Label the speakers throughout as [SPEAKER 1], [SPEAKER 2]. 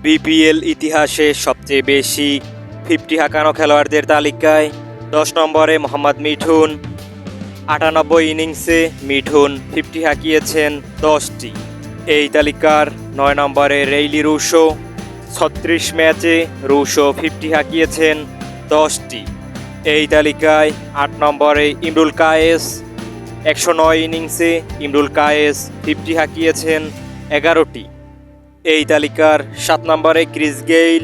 [SPEAKER 1] BPL ইতিহাসে সবচেয়ে বেশি 50 হাঁকানো খেলোয়াড়দের তালিকায় 10 নম্বরে মোহাম্মদ মিঠুন। 98 ইনিংসে মিঠুন 50 হাঁকিয়েছেন 10টি। এই তালিকার 9 নম্বরে রেইলি রুশো। 36 ম্যাচে রুশো 50 হাঁকিয়েছেন 10টি। এই তালিকায় 8 নম্বরে ইমরুল কায়েস। 109 ইনিংসে ইমরুল কায়েস 50 হাঁকিয়েছেন 11টি। এই তালিকার 7 নম্বরে ক্রিস গেইল।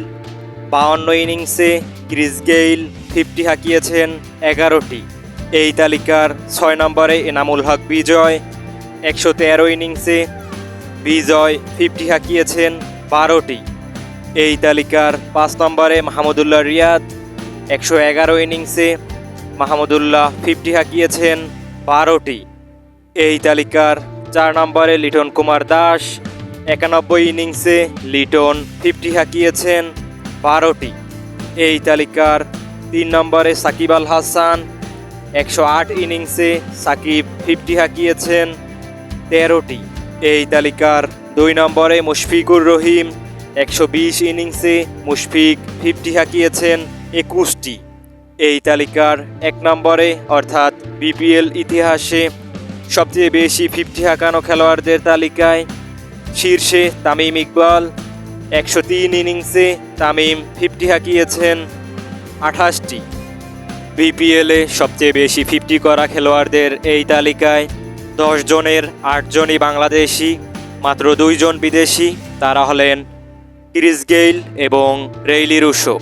[SPEAKER 1] 52 ইনিংসে ক্রিস গেইল 50 হাঁকিয়েছেন 11টি। এই তালিকার 6 নম্বরে এনামুল হক বিজয়। 113 ইনিংসে বিজয় 50 হাঁকিয়েছেন 12টি। এই তালিকার 5 নম্বরে মাহমুদুল্লাহ রিয়াদ। 111 ইনিংসে মাহমুদুল্লাহ 50 হাঁকিয়েছেন 12টি। এই তালিকার 4 নম্বরে লিটন কুমার দাস। 91 ইনিংসে লিটন 50 হাঁকিয়েছেন 12টি। এই তালিকার 3 নম্বরে সাকিব আল হাসান। 108 ইনিংসে সাকিব 50 হাঁকিয়েছেন 13টি। এই তালিকার 2 নম্বরে মুশফিকুর রহিম। 120 ইনিংসে মুশফিক 50 হাঁকিয়েছেন 21টি। এই তালিকার 1 নম্বরে অর্থাৎ বিপিএল ইতিহাসে সবচেয়ে বেশি 50 হাঁকানো খেলোয়াড়দের তালিকায় শীর্ষে তামিম ইকবাল। 103 ইনিংসে তামিম 50 হাঁকিয়েছেন 28টি। বিপিএলে সবচেয়ে বেশি 50 করা খেলোয়াড়দের এই তালিকায় 10 জনের 8 জনই বাংলাদেশি, মাত্র 2 জন বিদেশি। তারা হলেন ক্রিস গেইল এবং রেইলি রুশো।